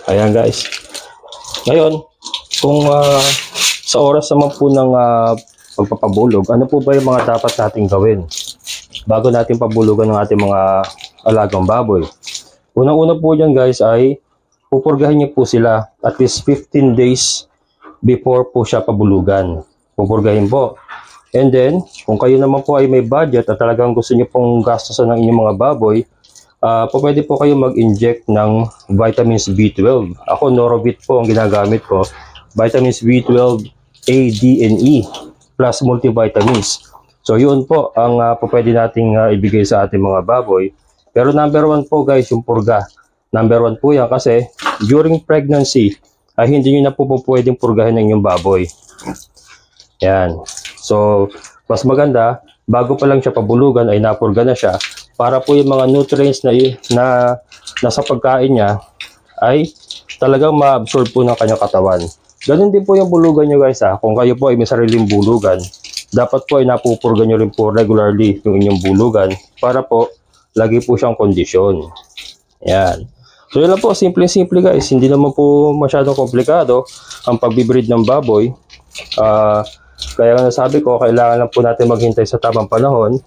Ayan guys. Ngayon, kung sa oras naman po ng pagpapabulog, ano po ba yung mga dapat nating gawin bago natin pabulugan ng ating mga alagang baboy? Unang-una po dyan guys ay pupurgahin niyo po sila at least 15 days before po siya pabulugan. Pupurgahin po. And then, kung kayo naman po ay may budget at talagang gusto niyo pong gastusan ng inyong mga baboy, pwede po kayo mag-inject ng vitamins B12. Ako, Norovit po ang ginagamit ko. Vitamins B12, A, D, and E plus multivitamins. So, yun po ang pwede nating ibigay sa ating mga baboy. Pero number 1 po guys, yung purga. Number 1 po yan kasi during pregnancy, ay hindi nyo na po pwedeng purgahin ng inyong baboy. Yan. So, mas maganda, bago pa lang siya pabulugan ay napurga na siya para po yung mga nutrients na nasa pagkain niya ay talagang ma-absorb po ng kanyang katawan. Ganun din po yung bulugan nyo guys ha. Kung kayo po ay may sariling bulugan, dapat po ay napupurga nyo rin po regularly yung inyong bulugan para po lagi po siyang kondisyon. Yan. So yun lang po, simple-simple guys. Hindi naman po masyadong komplikado ang pagbibreed ng baboy. Kaya nga nasabi ko, kailangan lang po natin maghintay sa tamang panahon.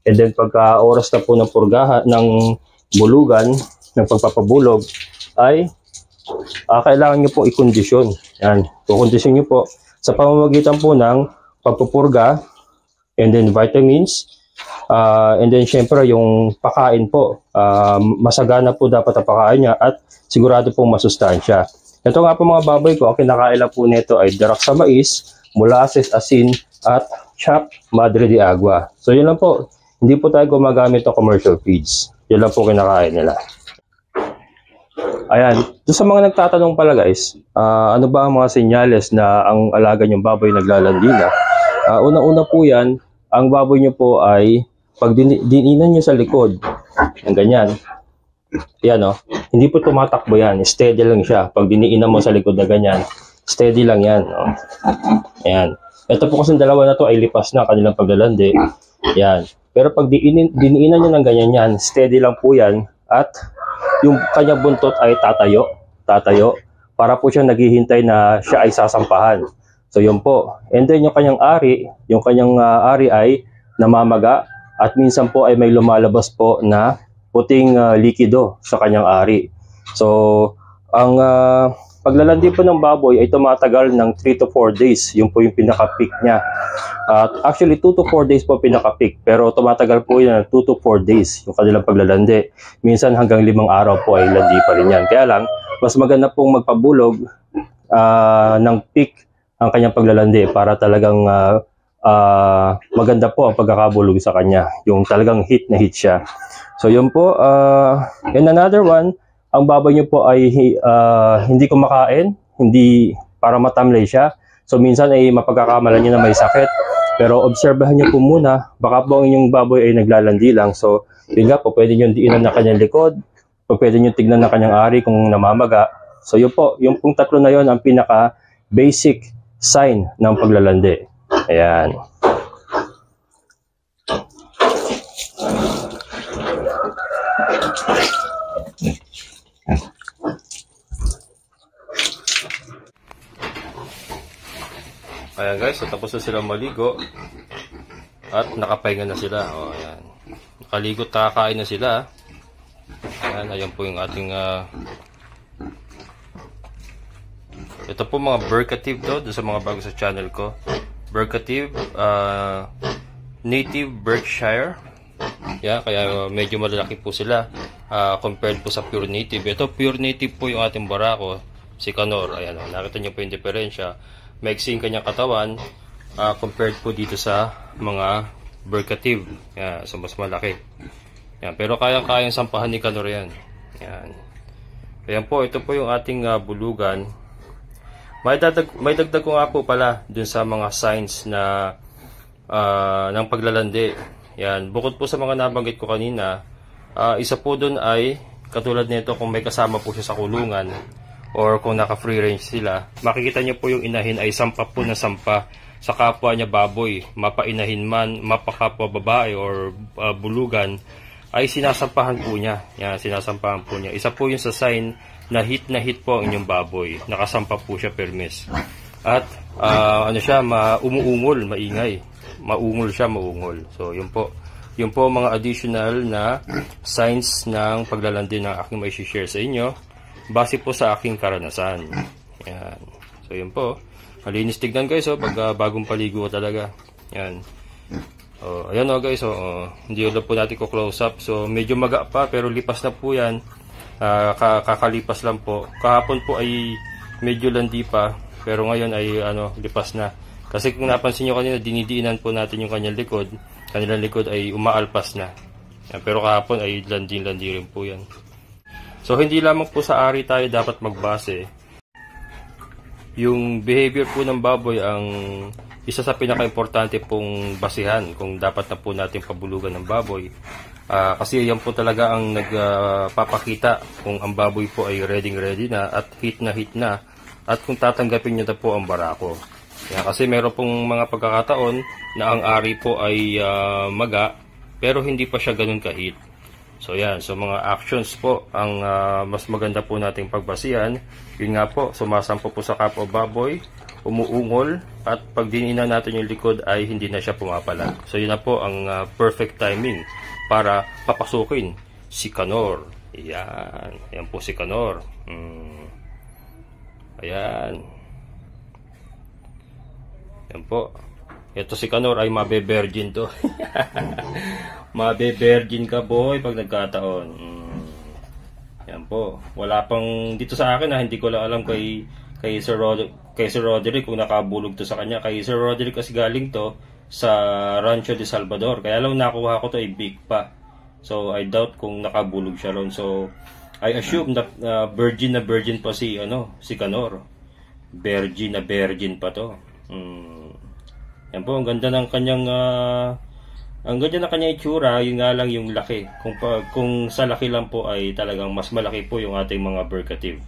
And then pagka oras na po ng purgahan, ng bulugan, ng pagpapabulog, ay kailangan nyo po i-kondisyon. Yan. Kukondisyon nyo po sa pamamagitan po ng pagpupurga, and then vitamins, and then syempre yung pakain po, masagana po dapat ang pakain niya at sigurado pong masustansya. Ito nga po mga baboy ko, ang kinakain lang po nito ay darak sa mais, molasses, asin at chopped madre de agua. So yun lang po, hindi po tayo gumagamit ng commercial feeds. Yun lang po kinakain nila. Ayan, doon sa mga nagtatanong pala guys, ano ba ang mga senyales na ang alaga niyong baboy naglalandi na? Una-una po yan, ang baboy niyo po ay pag diniinan nyo sa likod, ang ganyan, yan o, hindi po tumatakbo yan, steady lang siya. Pag diniinan mo sa likod na ganyan, steady lang yan. O. Ayan. Ito po kasi dalawa na to ay lipas na kanilang paglalandi. Yan. Pero pag diniinan nyo ng ganyan yan, steady lang po yan at yung kanyang buntot ay tatayo, para po siya naghihintay na siya ay sasampahan. So yun po. And then yung kanyang ari ay namamaga. At minsan po ay may lumalabas po na puting likido sa kanyang ari. So, ang paglalandi po ng baboy ay tumatagal ng 3 to 4 days. Yun po yung pinaka-peak niya. Actually, 2 to 4 days po pinaka-peak. Pero tumatagal po yan ng 2 to 4 days yung kanilang paglalandi. Minsan hanggang 5 araw po ay landi pa rin yan. Kaya lang, mas maganda pong magpabulog ng peak ang kanyang paglalandi para talagang maganda po ang pagkakabulog sa kanya, yung talagang hit na hit siya. So yun po, and another one, ang baboy nyo po ay hindi kumakain, hindi para matamlay siya. So minsan ay mapagkakamalan nyo na may sakit, pero obserbahan nyo po muna, baka po ang inyong baboy ay naglalandi lang. So yun nga po, pwede nyo diinan na kanyang likod, pwede nyo tignan na kanyang ari kung namamaga. So yun po, yung pong tatlo na yun ang pinaka basic sign ng paglalandi. Ayan. Ayan guys, so tapos na silang maligo at nakapahinga na sila. O, ayan. Nakaligo, kakain na sila. Ayan po yung ating ito po mga Bercative to, sa mga bago sa channel ko. Bercative, native Berkshire. Yeah, kaya medyo malalaki po sila compared po sa pure native. Ito pure native po yung ating barako, si Canor. Ayan, nakita niyo po yung diferensya. Maiksi yung kanyang katawan compared po dito sa mga Bercative. Yeah, so mas malaki. Yan, pero kayang-kayang sampahan ni Canor yan. Yan. Ayan po, ito po yung ating bulugan. May dagdag ko nga po pala dun sa mga signs na ng paglalandi. Yan, bukod po sa mga nabanggit ko kanina, isa po dun ay katulad nito kung may kasama po siya sa kulungan or kung naka free range sila, makikita niyo po yung inahin ay sampa po na sampa sa kapwa niya baboy, mapainahin man, mapakapwa babae or bulugan, ay sinasampahan po niya. Yan, sinasampahan po niya. Isa po yung sa sign na hit po ang inyong baboy. Nakasampa po siya permis. At ano siya, umuungol, maingay. Maungol siya, maungol. So yun po. Yun po mga additional na signs ng paglalandi ng aking may share sa inyo base po sa aking karanasan. Yan. So yun po. Malinis tignan guys, pag bagong paligo talaga. Yan. Ayan guys, hindi ulit po natin ko close up. So medyo maga pa pero lipas na po yan. Kakalipas lang po. Kahapon po ay medyo landi pa pero ngayon ay lipas na. Kasi kung napansin nyo kanina, dinidiinan po natin yung kanilang likod ay umaalpas na. Yan, pero kahapon ay landi rin po yan. So hindi lamang po sa ari tayo dapat magbase. Yung behavior po ng baboy ang isa sa pinaka-importante pong basihan kung dapat na po natin pabulugan ng baboy. Kasi yan po talaga ang nagpapakita kung ang baboy po ay ready na at hit na at kung tatanggapin nyo na po ang barako. Yan, kasi meron pong mga pagkakataon na ang ari po ay maga pero hindi pa siya ganun kahit. So yan, so mga actions po ang mas maganda po nating pagbasihan. Yun nga po, sumasampo po sa kapwa baboy, umuungol at pag dinina natin yung likod ay hindi na siya pumapalag. So yun na po ang perfect timing para papasukin si Canor. Yan, yan po si Canor. Ayan. Yan po. Ito si Canor ay mabe-virgin to. Mabe-virgin ka boy pag nagkataon. Yan po. Wala pang dito sa akin hindi ko lang alam kay Sir Roderick kung nakabulog to sa kanya. Kay Sir Roderick kasi galing to sa Rancho de Salvador. Kaya lang nakuha ko to ay big pa. So I doubt kung nakabulog siya ron. So I assume na virgin pa si Canor. Virgin pa to. Yan po, ang ganda ng kanyang itsura, yun nga lang yung laki. Kung sa laki lang po ay talagang mas malaki po yung ating mga Berkative.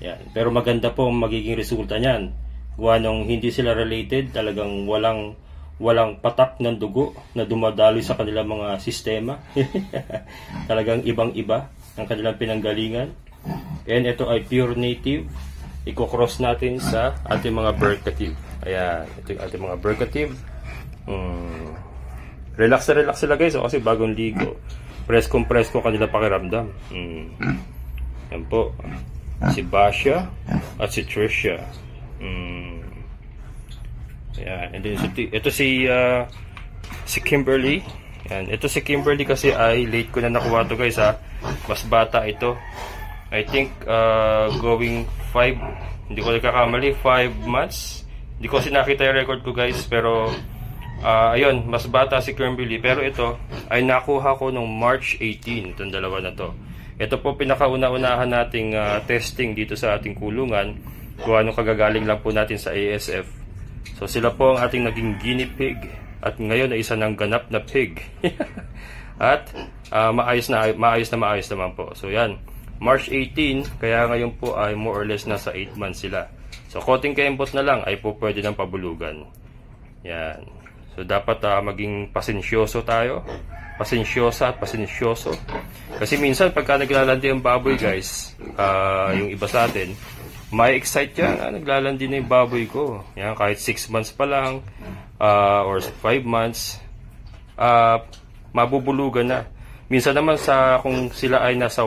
Yan. Pero maganda po ang magiging resulta niyan. Gawa nung hindi sila related, talagang walang patak ng dugo na dumadaloy sa kanilang mga sistema. Talagang ibang-iba ang kanilang pinanggalingan. And ito ay pure native. Iko-cross natin sa ating mga Berkative. Ayan, ito yung ating mga Berkative. Relax sila guys, kasi bagong ligo. Presko kanila pakiramdam. Yan po. Si Basha at si Tricia. Ayan, and then ito si Kimberly. Ayan, ito si Kimberly kasi ay late ko na nakuha to guys ha. Mas bata ito. I think going 5, hindi ko nagkakamali, 5 months. Hindi ko kasi nakita yung record ko guys, pero ayun, mas bata si Kimberly. Pero ito ay nakuha ko nung March 18, itong dalawa na to. Ito po pinakauna-unahan nating testing dito sa ating kulungan kung anong kagagaling lang po natin sa ASF. So sila po ang ating naging guinea pig at ngayon ay isa ng ganap na pig. At maayos naman po. So yan, March 18, kaya ngayon po ay more or less nasa 8 months sila. So konting kembot na lang ay po pwede ng pabulugan. Yan. So dapat maging pasensyoso tayo. Pasensyoso. Kasi minsan pagka naglalandi ang baboy guys, yung iba sa atin, may excite yan. Naglalandi na yung baboy ko. Yan, kahit 6 months pa lang or 5 months, mabubulugan na. Minsan naman kung sila ay nasa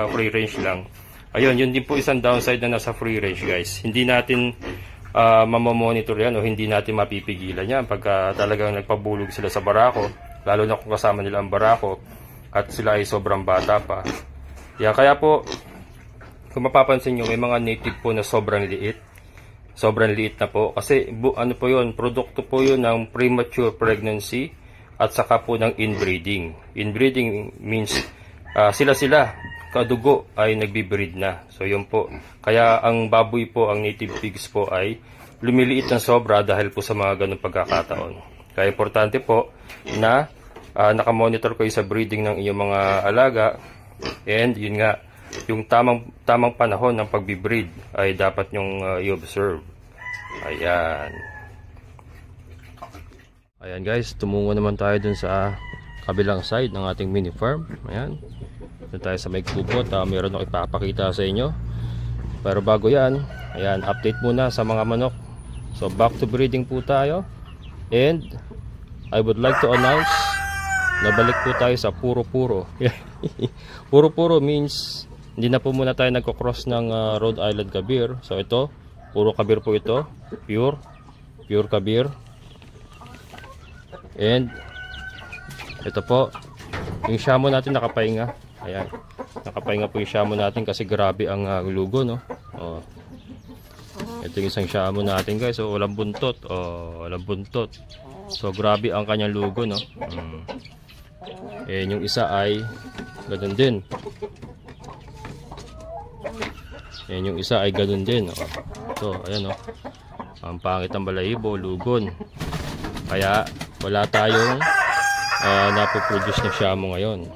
free range lang. Ayun, yun din po isang downside na nasa free range guys. Hindi natin mamamonitor yan o hindi natin mapipigilan yan pagka talagang nagpabulog sila sa barako, lalo na kung kasama nila ang barako at sila ay sobrang bata pa. Kaya po, kung mapapansin nyo, may mga native po na sobrang liit na po kasi po yun, produkto po yun ng premature pregnancy at saka po ng inbreeding. Inbreeding means sila kadugo ay nagbi-breed na. So yun po. Kaya ang baboy po, ang native pigs po ay lumiliit ng sobra dahil po sa mga ganung pagkakataon. Kaya importante po na nakamonitor kayo sa breeding ng iyong mga alaga, and yun nga, yung tamang panahon ng pagbi-breed ay dapat nyong i-observe. Ayan guys, tumungo naman tayo dun sa kabilang side ng ating mini farm. Ayan. Dito tayo sa may kubo at meron akong ipapakita sa inyo. Pero bago yan, ayan, update muna sa mga manok. So back to breeding po tayo. And I would like to announce na balik po tayo sa puro-puro. Puro-puro means hindi na po muna tayo nagko-cross ng Rhode Island Kabir. So ito, puro Kabir po ito. Pure Kabir. And ito po, yung shamo natin nakapahinga. Ayan, nakapahinga po yung shamo natin kasi grabe ang lugo, no? Oh. Ito yung isang shamo natin, guys. So walang buntot. Oh, walang buntot. So grabe ang kanyang lugo, no? And yung isa ay ganun din. And yung isa ay ganun din. Oh. So ayan, oh. Ang pangit ang balahibo, lugon. Kaya wala tayong napoproduce na shamo ngayon.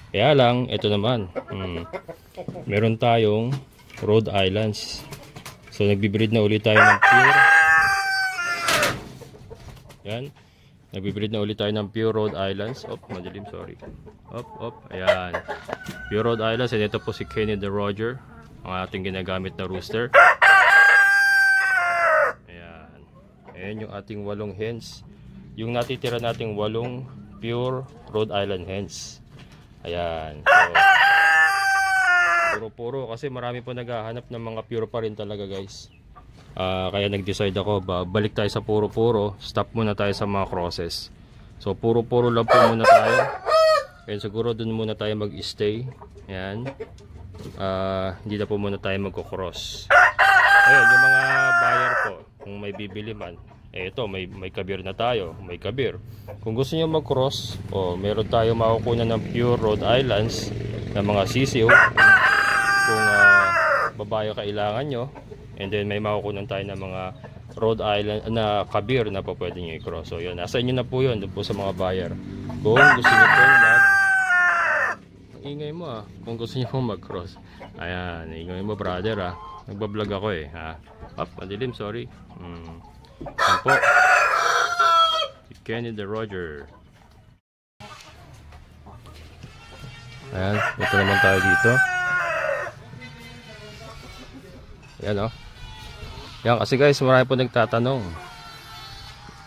Kaya lang, ito naman, meron tayong Rhode Islands. So nagbibreed na ulit tayo ng pure. Yan, nagbibreed na ulit tayo ng pure Rhode Islands. Madilim, sorry. Ayan, pure Rhode Islands. And ito po si Kenny the Roger, ang ating ginagamit na rooster. Ayan, ayan yung ating 8 hens. Yung natitira nating 8 pure Rhode Island hens. Ayan, so puro-puro kasi marami po naghahanap ng mga pure pa rin talaga, guys. Kaya nag-decide ako, balik tayo sa puro-puro. Stop muna tayo sa mga crosses. So puro-puro lang po muna tayo. Kaya siguro dun muna tayo mag-stay. Ayan, hindi na po muna tayo magko-cross. Ayun, yung mga buyer po, kung may bibili man, ito, may Kabir na tayo, may Kabir. Kung gusto niyo mag-cross, meron tayo makukuha ng pure Rhode Islands na mga sisiw. Kung babae kailangan nyo, and then may makukuha tayo ng mga Rhode Island na Kabir na po pwede nyo i-cross. So yun, nasa inyo na po yun, doon po sa mga buyer. Kung gusto nyo po ingay mo kung gusto nyo po mag-cross. Ayan, ingay mo brother nagbablog ako madilim, sorry. Yan po, Kenny the Roger. Ayan, ito naman tayo dito. Ayan, yan kasi guys, marami po nagtatanong,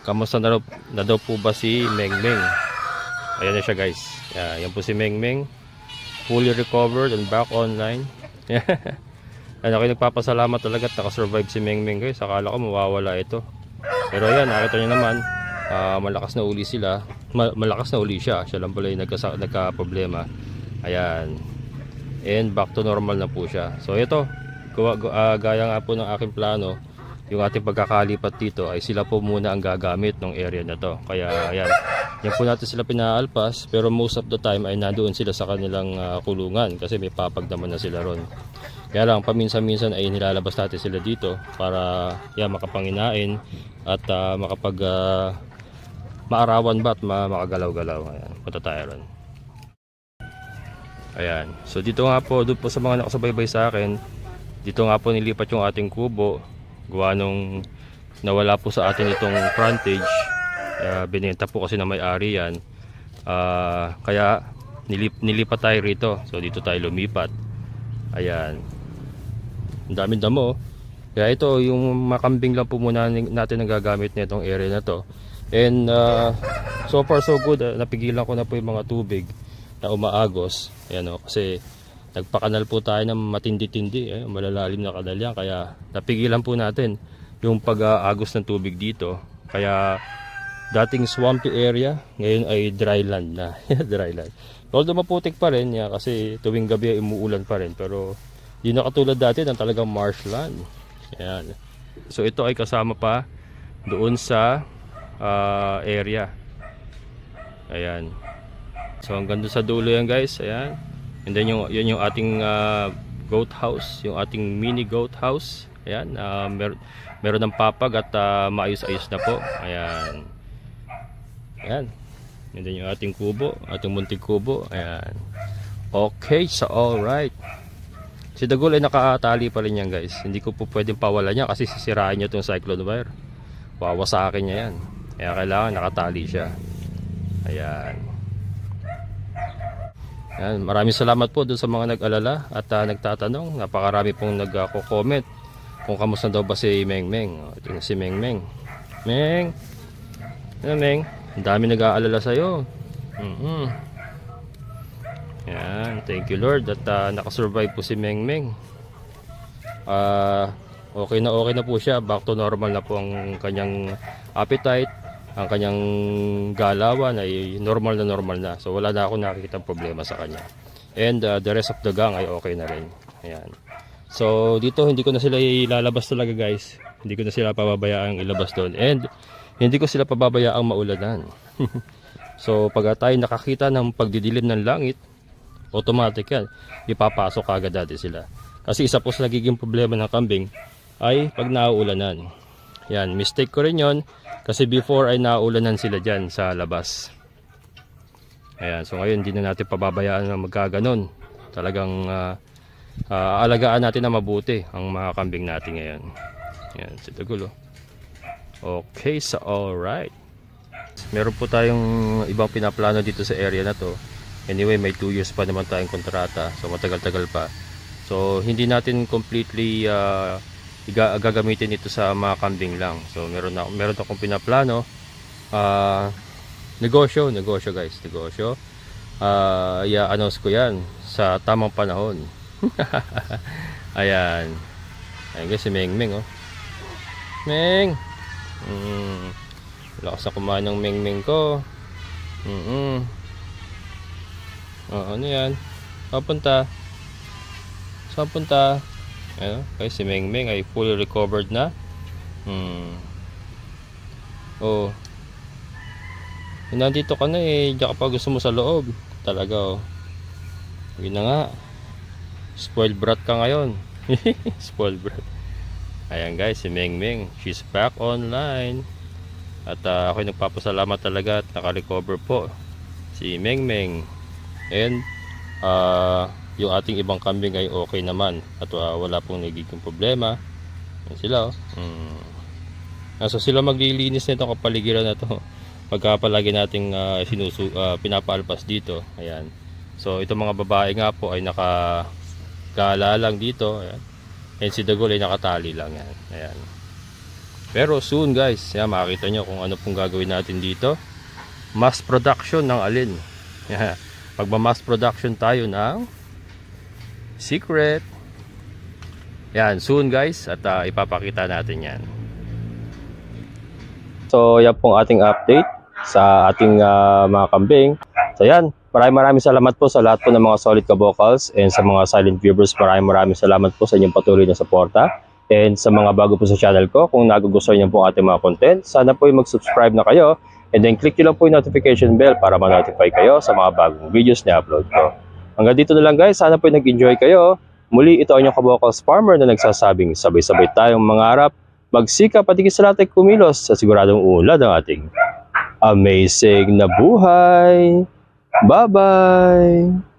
kamusta na daw po ba si Meng Meng. Ayan na siya, guys. Yan po si Meng Meng, fully recovered and back online. Ayan, ako nagpapasalamat talaga at nakasurvive si Meng Meng, guys. Akala ko mawawala ito. Pero ayan, nakita nyo naman, malakas na uli sila. Malakas na uli siya. Siya lang pala yung nagka-problema. Ayan. And back to normal na po siya. So ito, gaya nga po ng aking plano, yung ating pagkakalipat dito ay sila po muna ang gagamit ng area na to. Kaya ayan, yan po natin sila pinaalpas. Pero most of the time ay nandoon sila sa kanilang kulungan kasi may papag naman na sila ron. Kaya lang, paminsan-minsan ay nilalabas natin sila dito para makapanginain at makapag maarawan ba at makagalaw-galaw. Ayan, punta tayo ron. Ayan, so dito nga po, doon po sa mga nakasubaybay sa akin, dito nga po nilipat yung ating kubo. Gawa nung nawala po sa atin itong frontage, binenta po kasi na may-ari yan. Kaya nilipat tayo rito. So dito tayo lumipat. Ayan, ang daming damo. Kaya ito yung makambing lang po muna natin ang gagamit na itong area na to. And so far so good. Napigilan ko na po yung mga tubig na umaagos. Ayan, kasi nagpakanal po tayo ng matindi-tindi, malalalim na kanal yan. Kaya napigilan po natin yung pag-aagos ng tubig dito. Kaya dating swampy area, ngayon ay dry land na. Dry land. Although maputik pa rin kasi tuwing gabi ay umuulan pa rin. Pero di na katulad dati ng talagang marshland. Ayan. So ito ay kasama pa doon sa area. Ayan. So hanggang doon sa dulo yan, guys. Ayan. And then yun yung ating goat house. Yung ating mini goat house. Ayan. Meron ng papag at maayos-ayos na po. Ayan. Ayan. And then yung ating kubo. Ating munting kubo. Ayan. Okay. So alright. Si Dagol ay nakatali pa rin yan, guys. Hindi ko po pwedeng pawalan niya kasi sisirain niya itong cyclone wire. Wawa sa akin niya yan. Kaya kailangan nakatali siya. Ayan. Yan, maraming salamat po doon sa mga nag-alala at nagtatanong. Napakarami pong nagko-comment kung kamusta daw ba si Mengmeng. Ito si Mengmeng. Meng! Ano, Meng? Ang dami nag-aalala sa'yo. Yan, thank you Lord at nakasurvive po si Mengmeng. Okay na po siya. Back to normal na po ang kanyang appetite. Ang kanyang galawan ay normal na. So wala na ako nakikita problema sa kanya. And the rest of the gang ay okay na rin. Ayan. So dito hindi ko na sila ilalabas talaga guys. Hindi ko na sila pababayaang ilabas doon. And hindi ko sila pababayaang maulanan. So pag tayo nakakita ng pagdidilim ng langit, automatic yan. Ipapasok agad natin sila. Kasi isa po sa nagiging problema ng kambing ay pag nauulanan. Yan, mistake ko rin yon. Kasi before ay nauulanan sila dyan sa labas. Ayan, so ngayon hindi na natin pababayaan na magkaganon. Talagang aalagaan natin na mabuti ang mga kambing natin ngayon. Ayan, si Tagulo. Okay, so alright. Meron po tayong ibang pinaplano dito sa area na to. Anyway, may 2 years pa naman tayong kontrata. So matagal-tagal pa. So hindi natin completely gagamitin ito sa mga kambing lang. So meron akong pinaplano. Negosyo guys, negosyo. I-announce ko yan sa tamang panahon. Ayan. Ayan guys, si Mengmeng oh. Meng! Lakas na kumain ng Mengmeng ko. Ano yan? Papunta. Saan punta? Ayun, okay, si Mengmeng ay fully recovered na. Oh. Nandito ka na eh. Diyan ka pa gusto mo sa loob. Talaga oh. Yun na nga. Spoiled brat ka ngayon. Spoiled brat. Ayan guys, si Mengmeng. She's back online. At ako'y nagpapasalamat talaga at naka-recover po si Mengmeng. And yung ating ibang kambing ay okay naman at wala pong nagiging problema. Yan sila oh. So sila maglilinis nito kapaligiran na to pagka palagi nating pinapaalpas dito. Ayan. So itong mga babae nga po ay nakagala lang dito. Ayan. And si Dagol ay nakatali lang yan. Ayan. Pero soon guys, yan, makikita nyo kung ano pong gagawin natin dito. Mass production ng alin. Pagma-mass production tayo ng secret. Yan, soon guys. At ipapakita natin yan. So yan pong ating update sa ating mga kambing. So yan, maraming salamat po sa lahat po ng mga solid kabokals. And sa mga silent viewers, maraming salamat po sa inyong patuloy na suporta. And sa mga bago po sa channel ko, kung nagugustuhan niyo po ating mga content, sana po yung mag-subscribe na kayo. And then click nyo lang po yung notification bell para ma-notify kayo sa mga bagong videos na upload ko. Hanggang dito na lang guys, sana po nag-enjoy kayo. Muli, ito ang inyong kabokals farmer na nagsasabing sabay-sabay tayong mangarap, magsikap at higit sa lahat ay kumilos sa siguradong unlad ng ating amazing na buhay. Bye-bye!